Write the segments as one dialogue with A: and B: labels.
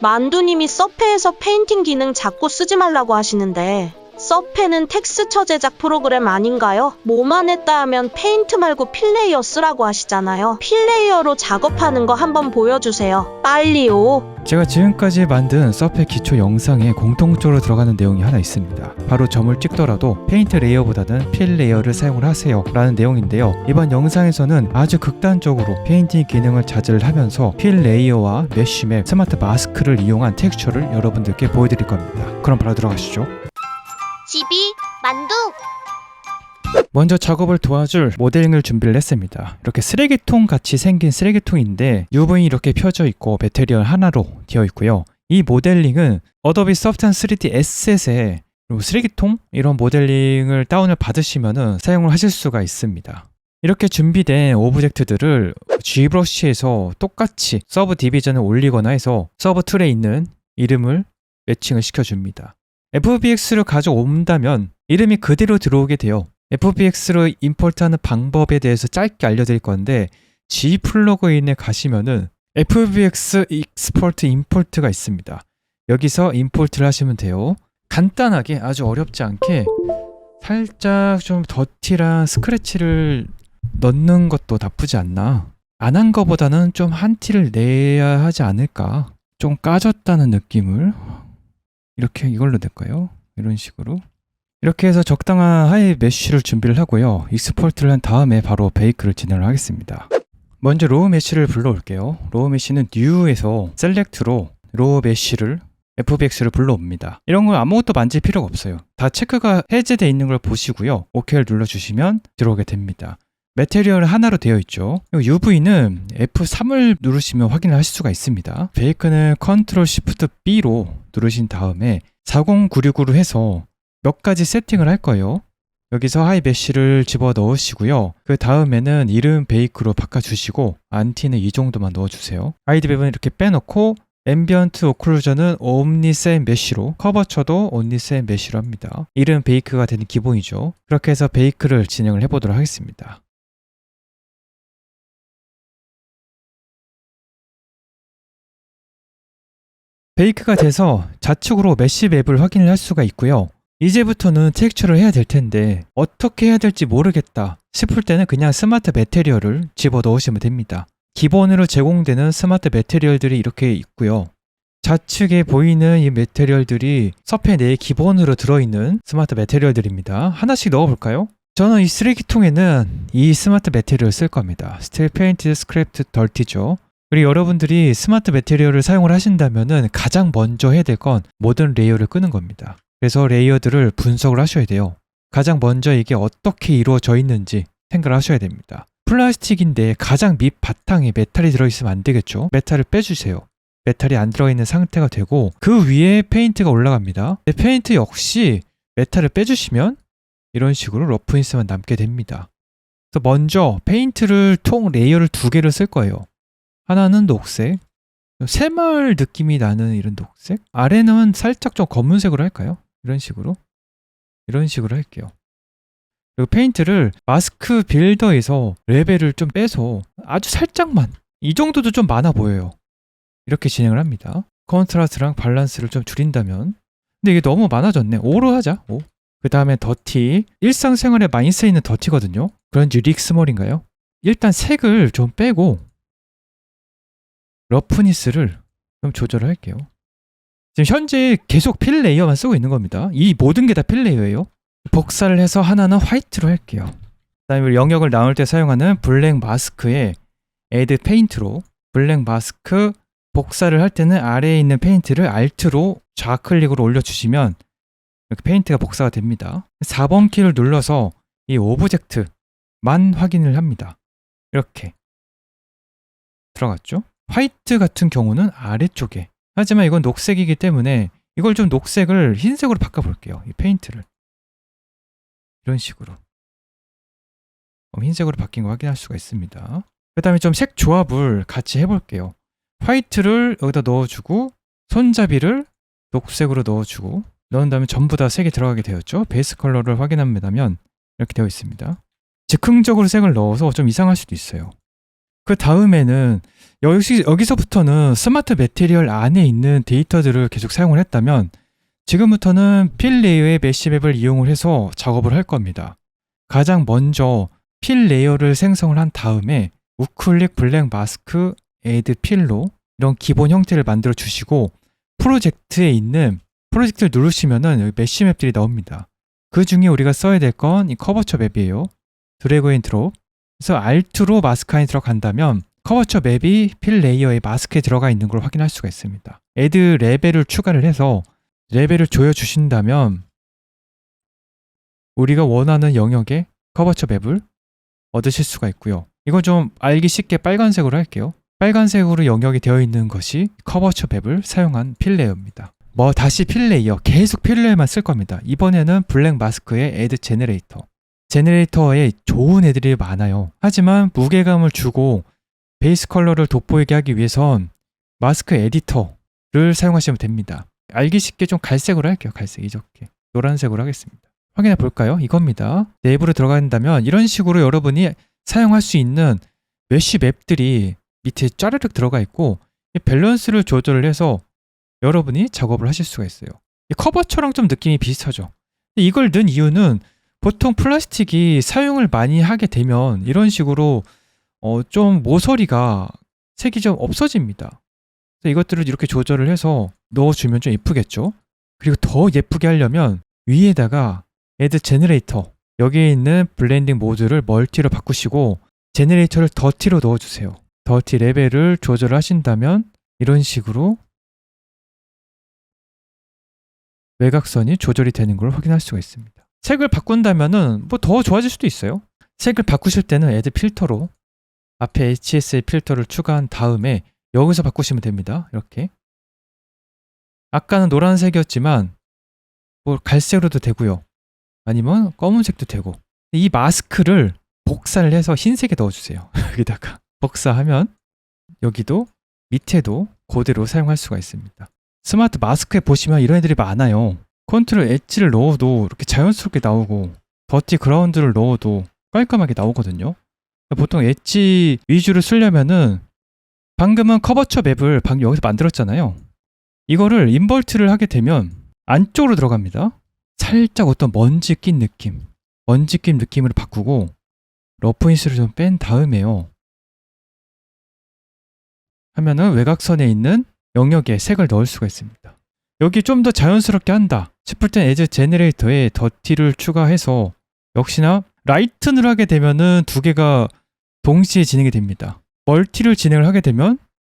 A: 만두님이 서페에서 페인팅 기능 자꾸 쓰지 말라고 하시는데 서페는 텍스처 제작 프로그램 아닌가요? 뭐만 했다 하면 페인트 말고 필레이어 쓰라고 하시잖아요. 필레이어로 작업하는 거 한번 보여주세요. 빨리요.
B: 제가 지금까지 만든 서페 기초 영상에 공통적으로 들어가는 내용이 하나 있습니다. 바로 점을 찍더라도 페인트 레이어보다는 필 레이어를 사용을 하세요 라는 내용인데요. 이번 영상에서는 아주 극단적으로 페인팅 기능을 자제를 하면서 필 레이어와 메쉬맵, 스마트 마스크를 이용한 텍스처를 여러분들께 보여드릴 겁니다. 그럼 바로 들어가시죠.
C: 집이 만두.
B: 먼저 작업을 도와줄 모델링을 준비를 했습니다. 이렇게 쓰레기통 같이 생긴 쓰레기통인데 UV이 이렇게 펴져 있고 매테리얼 하나로 되어 있고요. 이 모델링은 어도비 소프트한 3D 에셋의 쓰레기통 이런 모델링을 다운을 받으시면 사용을 하실 수가 있습니다. 이렇게 준비된 오브젝트들을 G브러쉬에서 똑같이 서브 디비전을 올리거나 해서 서브 툴에 있는 이름을 매칭을 시켜줍니다. FBX를 가져온다면 이름이 그대로 들어오게 돼요. FBX로 임포트하는 방법에 대해서 짧게 알려드릴 건데 G 플러그인에 가시면은 FBX 익스포트 임포트가 있습니다. 여기서 임포트를 하시면 돼요. 간단하게 아주 어렵지 않게 살짝 좀 더티랑 스크래치를 넣는 것도 나쁘지 않나. 안 한 거보다는 좀 한 티를 내야 하지 않을까. 좀 까졌다는 느낌을 이렇게 이걸로 낼까요? 이런 식으로 이렇게 해서 적당한 하이 메쉬를 준비를 하고요. 익스포트를 한 다음에 바로 베이크를 진행을 하겠습니다. 먼저 로우 메쉬를 불러올게요. 로우 메쉬는 New에서 셀렉트로 로우 메쉬를 FBX를 불러옵니다. 이런 거 아무것도 만질 필요가 없어요. 다 체크가 해제되어 있는 걸 보시고요. OK를 눌러주시면 들어오게 됩니다. 매테리얼 하나로 되어 있죠. UV는 F3을 누르시면 확인을 하실 수가 있습니다. 베이크는 컨트롤 시프트 B로 누르신 다음에 40969로 해서 몇 가지 세팅을 할 거예요. 여기서 하이 메쉬를 집어 넣으시고요. 그 다음에는 이름 베이크로 바꿔주시고 안티는 이 정도만 넣어주세요. 아이디 맵은 이렇게 빼놓고 앰비언트 오클루전은 옴니센 메쉬로, 커버처도 옴니센 메쉬로 합니다. 이름 베이크가 되는 기본이죠. 그렇게 해서 베이크를 진행을 해보도록 하겠습니다. 베이크가 돼서 좌측으로 메쉬 맵을 확인을 할 수가 있고요. 이제부터는 텍스처를 해야 될 텐데 어떻게 해야 될지 모르겠다 싶을 때는 그냥 스마트 매테리얼을 집어 넣으시면 됩니다. 기본으로 제공되는 스마트 매테리얼들이 이렇게 있고요. 좌측에 보이는 이 매테리얼들이 서페 내에 기본으로 들어있는 스마트 매테리얼들입니다. 하나씩 넣어볼까요? 저는 이 쓰레기통에는 이 스마트 매테리얼을 쓸 겁니다. 스틸 페인트 스크래프트 덜티죠. 그리고 여러분들이 스마트 매테리얼을 사용을 하신다면 가장 먼저 해야 될 건 모든 레이어를 끄는 겁니다. 그래서 레이어들을 분석을 하셔야 돼요. 가장 먼저 이게 어떻게 이루어져 있는지 생각을 하셔야 됩니다. 플라스틱인데 가장 밑 바탕에 메탈이 들어있으면 안 되겠죠. 메탈을 빼주세요. 메탈이 안 들어있는 상태가 되고 그 위에 페인트가 올라갑니다. 페인트 역시 메탈을 빼주시면 이런 식으로 러프인스만 남게 됩니다. 그래서 먼저 페인트를 총 레이어를 2개를 쓸 거예요. 하나는 녹색, 새마을 느낌이 나는 이런 녹색, 아래는 살짝 좀 검은색으로 할까요? 이런 식으로 할게요. 그리고 페인트를 마스크 빌더에서 레벨을 좀 빼서 아주 살짝만, 이 정도도 좀 많아 보여요. 이렇게 진행을 합니다. 컨트라스트랑 밸런스를 좀 줄인다면, 근데 이게 너무 많아졌네. 5로 하자. 5. 그 다음에 더티, 일상생활에 많이 쓰이는 더티거든요. 그런지 릭스몰인가요? 일단 색을 좀 빼고 러프니스를 좀 조절을 할게요. 지금 현재 계속 필 레이어만 쓰고 있는 겁니다. 이 모든 게 다 필 레이어예요. 복사를 해서 하나는 화이트로 할게요. 그 다음에 영역을 나눌 때 사용하는 블랙 마스크에 애드 페인트로 블랙 마스크 복사를 할 때는 아래에 있는 페인트를 Alt로 좌클릭으로 올려주시면 이렇게 페인트가 복사가 됩니다. 4번 키를 눌러서 이 오브젝트만 확인을 합니다. 이렇게 들어갔죠? 화이트 같은 경우는 아래쪽에, 하지만 이건 녹색이기 때문에 이걸 좀 녹색을 흰색으로 바꿔볼게요. 이 페인트를 이런 식으로 흰색으로 바뀐 거 확인할 수가 있습니다. 그 다음에 좀 색 조합을 같이 해볼게요. 화이트를 여기다 넣어주고 손잡이를 녹색으로 넣어주고 넣은 다음에 전부 다 색이 들어가게 되었죠. 베이스 컬러를 확인합니다면 이렇게 되어 있습니다. 즉흥적으로 색을 넣어서 좀 이상할 수도 있어요. 그 다음에는 여기서부터는 스마트 매테리얼 안에 있는 데이터들을 계속 사용을 했다면 지금부터는 필 레이어의 메쉬 맵을 이용을 해서 작업을 할 겁니다. 가장 먼저 필 레이어를 생성을 한 다음에 우클릭 블랙 마스크 애드 필로 이런 기본 형태를 만들어 주시고 프로젝트를 누르시면은 여기 메쉬 맵들이 나옵니다. 그 중에 우리가 써야 될 건 이 커버처 맵이에요. 드래그 앤 드롭. 그래서 Alt로 마스크 안에 들어간다면 커버처 맵이 필 레이어의 마스크에 들어가 있는 걸 확인할 수가 있습니다. 애드 레벨을 추가를 해서 레벨을 조여주신다면 우리가 원하는 영역의 커버처 맵을 얻으실 수가 있고요. 이거 좀 알기 쉽게 빨간색으로 할게요. 빨간색으로 영역이 되어 있는 것이 커버처 맵을 사용한 필 레이어입니다. 다시 필 레이어, 계속 필 레이어만 쓸 겁니다. 이번에는 블랙 마스크의 애드 제너레이터에 좋은 애들이 많아요. 하지만 무게감을 주고 베이스 컬러를 돋보이게 하기 위해선 마스크 에디터를 사용하시면 됩니다. 알기 쉽게 좀 갈색으로 할게요. 갈색 이렇게 노란색으로 하겠습니다. 확인해 볼까요? 이겁니다. 내부로 들어간다면 이런 식으로 여러분이 사용할 수 있는 메쉬 맵들이 밑에 짜르륵 들어가 있고 이 밸런스를 조절을 해서 여러분이 작업을 하실 수가 있어요. 이 커버처랑 좀 느낌이 비슷하죠. 이걸 넣은 이유는 보통 플라스틱이 사용을 많이 하게 되면 이런 식으로 좀 모서리가 색이 좀 없어집니다. 그래서 이것들을 이렇게 조절을 해서 넣어주면 좀 예쁘겠죠. 그리고 더 예쁘게 하려면 위에다가 애드 제너레이터 여기에 있는 블렌딩 모드를 멀티로 바꾸시고 제너레이터를 더티로 넣어주세요. 더티 레벨을 조절하신다면 이런 식으로 외곽선이 조절이 되는 걸 확인할 수가 있습니다. 색을 바꾼다면은 더 좋아질 수도 있어요. 색을 바꾸실 때는 애드 필터로 앞에 HSA 필터를 추가한 다음에 여기서 바꾸시면 됩니다. 이렇게 아까는 노란색이었지만 갈색으로도 되고요. 아니면 검은색도 되고 이 마스크를 복사를 해서 흰색에 넣어주세요. 여기다가 복사하면 여기도 밑에도 그대로 사용할 수가 있습니다. 스마트 마스크에 보시면 이런 애들이 많아요. 컨트롤 엣지를 넣어도 이렇게 자연스럽게 나오고 더티 그라운드를 넣어도 깔끔하게 나오거든요. 보통 엣지 위주로 쓰려면은 방금은 커버처 맵을 여기서 만들었잖아요. 이거를 인버트를 하게 되면 안쪽으로 들어갑니다. 살짝 어떤 먼지 낀 느낌으로 바꾸고 러프인스를 좀 뺀 다음에요. 하면은 외곽선에 있는 영역에 색을 넣을 수가 있습니다. 여기 좀 더 자연스럽게 한다 싶을 땐 애드 제너레이터에 더티를 추가해서 역시나 라이튼을 하게 되면은 두 개가 동시에 진행이 됩니다. 멀티를 진행을 하게 되면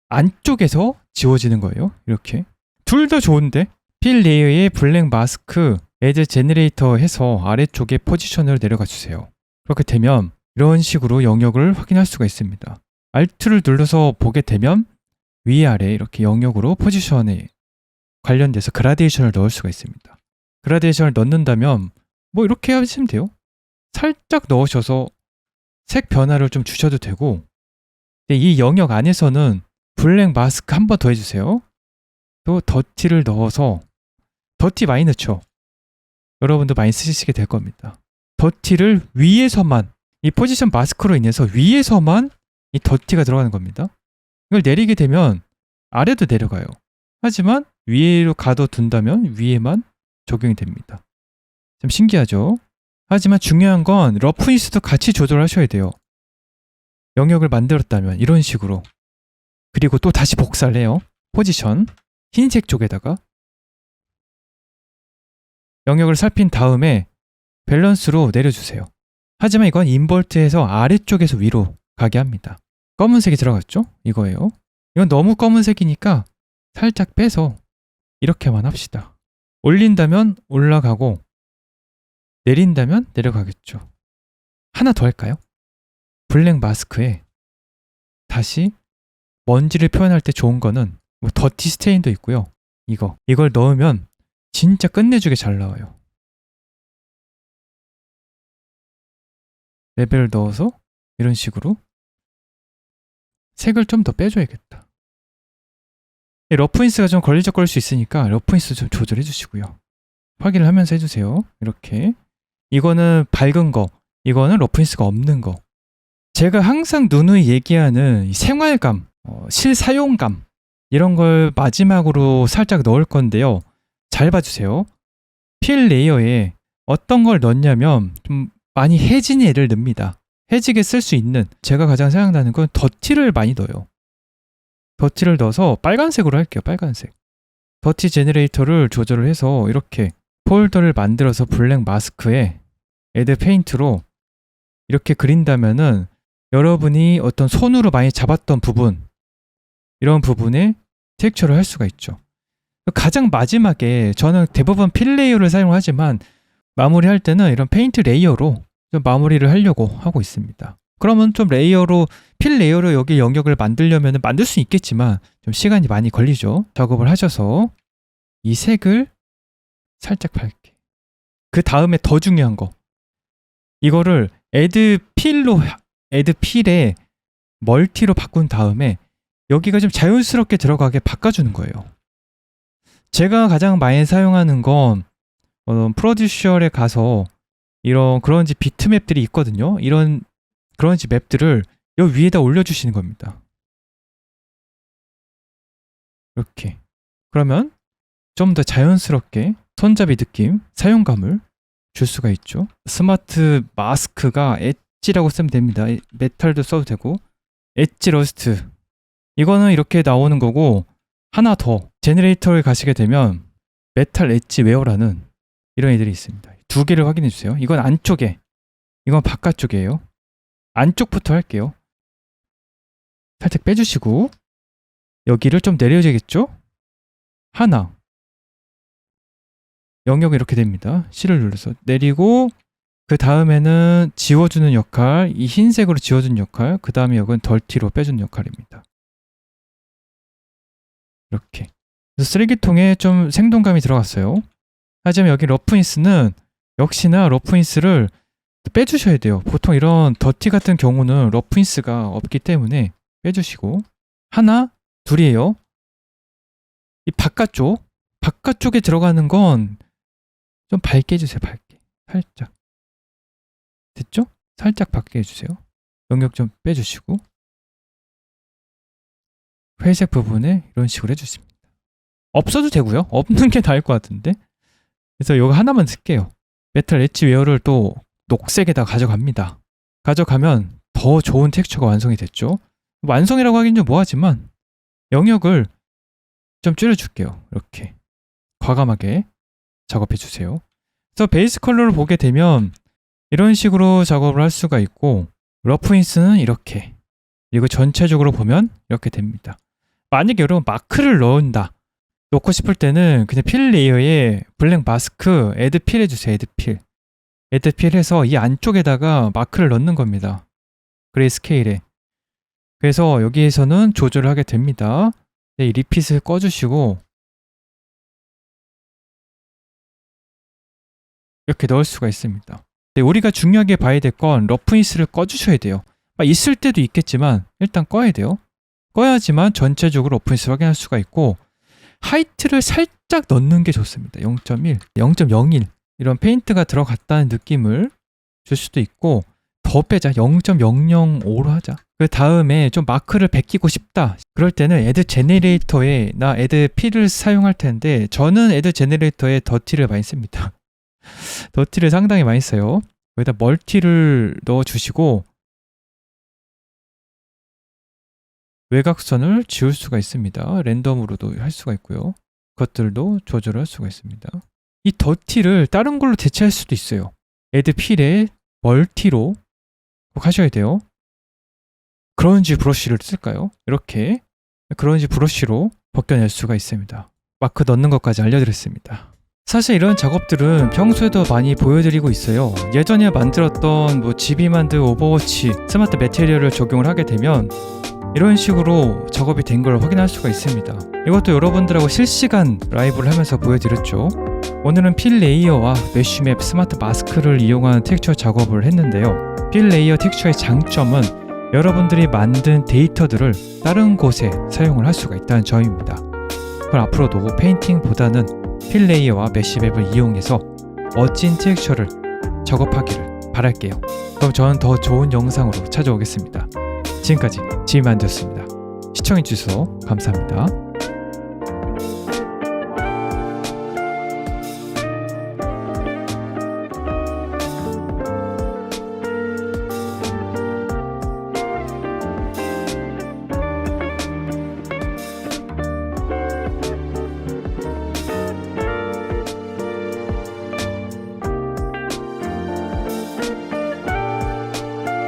B: 안쪽에서 지워지는 거예요. 이렇게 둘 다 좋은데 필 레이어의 블랙 마스크 애드 제너레이터 해서 아래쪽에 포지션을 내려가 주세요. 그렇게 되면 이런 식으로 영역을 확인할 수가 있습니다. Alt를 눌러서 보게 되면 위아래 이렇게 영역으로 포지션에 관련돼서 그라데이션을 넣을 수가 있습니다. 그라데이션을 넣는다면 이렇게 하시면 돼요. 살짝 넣으셔서 색 변화를 좀 주셔도 되고 이 영역 안에서는 블랙 마스크 한 번 더 해주세요. 또 더티를 넣어서 더티 많이 넣죠. 여러분도 많이 쓰시게 될 겁니다. 더티를 위에서만 이 포지션 마스크로 인해서 위에서만 이 더티가 들어가는 겁니다. 이걸 내리게 되면 아래도 내려가요. 하지만 위로 가둬둔다면 위에만 적용이 됩니다. 좀 신기하죠? 하지만 중요한 건 러프니스도 같이 조절하셔야 돼요. 영역을 만들었다면 이런 식으로 그리고 또 다시 복사를 해요. 포지션 흰색 쪽에다가 영역을 살핀 다음에 밸런스로 내려주세요. 하지만 이건 인버트에서 아래쪽에서 위로 가게 합니다. 검은색이 들어갔죠? 이거예요. 이건 너무 검은색이니까 살짝 빼서 이렇게만 합시다. 올린다면 올라가고 내린다면 내려가겠죠. 하나 더 할까요? 블랙 마스크에 다시 먼지를 표현할 때 좋은 거는 더티 스테인도 있고요. 이걸 넣으면 진짜 끝내주게 잘 나와요. 레벨을 넣어서 이런 식으로 색을 좀 더 빼줘야겠다. 러프인스가 좀 걸리적거릴 수 있으니까 러프인스 좀 조절해 주시고요. 확인을 하면서 해주세요. 이렇게 이거는 밝은 거, 이거는 러프인스가 없는 거 제가 항상 누누이 얘기하는 이 생활감, 실사용감 이런 걸 마지막으로 살짝 넣을 건데요. 잘 봐주세요. 필 레이어에 어떤 걸 넣냐면 좀 많이 해진 애를 넣습니다. 해지게 쓸 수 있는, 제가 가장 생각나는 건 더티를 많이 넣어요. 더티를 넣어서 빨간색으로 할게요. 빨간색. 더티 제너레이터를 조절을 해서 이렇게 폴더를 만들어서 블랙 마스크에 애드 페인트로 이렇게 그린다면은 여러분이 어떤 손으로 많이 잡았던 부분, 이런 부분에 텍스처를 할 수가 있죠. 가장 마지막에 저는 대부분 필 레이어를 사용하지만 마무리할 때는 이런 페인트 레이어로 좀 마무리를 하려고 하고 있습니다. 그러면 좀 레이어로, 필 레이어로 여기 영역을 만들려면 만들 수 있겠지만 좀 시간이 많이 걸리죠. 작업을 하셔서 이 색을 살짝 밝게. 그 다음에 더 중요한 거, 이거를 애드 필에 멀티로 바꾼 다음에 여기가 좀 자연스럽게 들어가게 바꿔주는 거예요. 제가 가장 많이 사용하는 건 프로듀셜에 가서 이런 그런지 비트맵들이 있거든요. 이런 그런지 맵들을 여기 위에다 올려주시는 겁니다. 이렇게. 그러면 좀 더 자연스럽게 손잡이 느낌, 사용감을 줄 수가 있죠. 스마트 마스크가 엣지라고 쓰면 됩니다. 메탈도 써도 되고. 엣지 러스트. 이거는 이렇게 나오는 거고, 하나 더 제너레이터에 가시게 되면 메탈 엣지 웨어라는 이런 애들이 있습니다. 두 개를 확인해 주세요. 이건 안쪽에, 이건 바깥쪽이에요. 안쪽부터 할게요. 살짝 빼주시고 여기를 좀 내려야겠죠? 하나, 영역이 이렇게 됩니다. C를 눌러서 내리고, 그 다음에는 지워주는 역할, 이 흰색으로 지워주는 역할, 그 다음에 여기는 덜티로 빼주는 역할입니다. 이렇게. 그래서 쓰레기통에 좀 생동감이 들어갔어요. 하지만 여기 러프인스는 역시나 러프인스를 빼주셔야 돼요. 보통 이런 더티 같은 경우는 러프인스가 없기 때문에 빼주시고, 하나, 둘이에요. 이 바깥쪽에 들어가는 건 좀 밝게 해주세요. 밝게. 살짝. 됐죠? 살짝 밝게 해주세요. 영역 좀 빼주시고, 회색 부분에 이런 식으로 해주십니다. 없어도 되고요. 없는 게 나을 것 같은데. 그래서 이거 하나만 쓸게요. 메탈 엣지 웨어를 또 녹색에다 가져갑니다. 가져가면 더 좋은 텍스처가 완성이 됐죠. 완성이라고 하긴 좀 뭐하지만 영역을 좀 줄여줄게요. 이렇게 과감하게 작업해 주세요. 그래서 베이스 컬러를 보게 되면 이런 식으로 작업을 할 수가 있고, 러프인스는 이렇게, 이거 전체적으로 보면 이렇게 됩니다. 만약에 여러분 마크를 넣고 싶을 때는 그냥 필 레이어에 블랙 마스크 애드 필 해주세요. 애드 필 해서 이 안쪽에다가 마크를 넣는 겁니다. 그레이 스케일에. 그래서 여기에서는 조절을 하게 됩니다. 이 리핏을 꺼주시고 이렇게 넣을 수가 있습니다. 우리가 중요하게 봐야 될 건 러프인스를 꺼주셔야 돼요. 있을 때도 있겠지만 일단 꺼야 돼요. 꺼야지만 전체적으로 러프인스를 확인할 수가 있고, 하이트를 살짝 넣는 게 좋습니다. 0.1, 0.01 이런 페인트가 들어갔다는 느낌을 줄 수도 있고, 더 빼자. 0.005로 하자. 그 다음에 좀 마크를 베끼고 싶다. 그럴 때는 애드 제너레이터에 나 애드 필을 사용할 텐데, 저는 애드 제너레이터에 더티를 많이 씁니다. 더티를 상당히 많이 써요. 여기다 멀티를 넣어주시고 외곽선을 지울 수가 있습니다. 랜덤으로도 할 수가 있고요. 그것들도 조절할 수가 있습니다. 이 더티를 다른 걸로 대체할 수도 있어요. 애드 필에 멀티로 꼭 하셔야 돼요. 그런지 브러쉬를 쓸까요? 이렇게 그런지 브러쉬로 벗겨낼 수가 있습니다. 마크 넣는 것까지 알려드렸습니다. 사실 이런 작업들은 평소에도 많이 보여드리고 있어요. 예전에 만들었던 지비만드 오버워치 스마트 매테리얼을 적용을 하게 되면 이런 식으로 작업이 된 걸 확인할 수가 있습니다. 이것도 여러분들하고 실시간 라이브를 하면서 보여드렸죠. 오늘은 필 레이어와 메쉬맵 스마트 마스크를 이용한 텍스처 작업을 했는데요. 필 레이어 텍스처의 장점은 여러분들이 만든 데이터들을 다른 곳에 사용을 할 수가 있다는 점입니다. 그럼 앞으로도 페인팅보다는 필 레이어와 메쉬맵을 이용해서 멋진 텍스처를 작업하기를 바랄게요. 그럼 저는 더 좋은 영상으로 찾아오겠습니다. 지금까지 지만두였습니다. 시청해주셔서 감사합니다.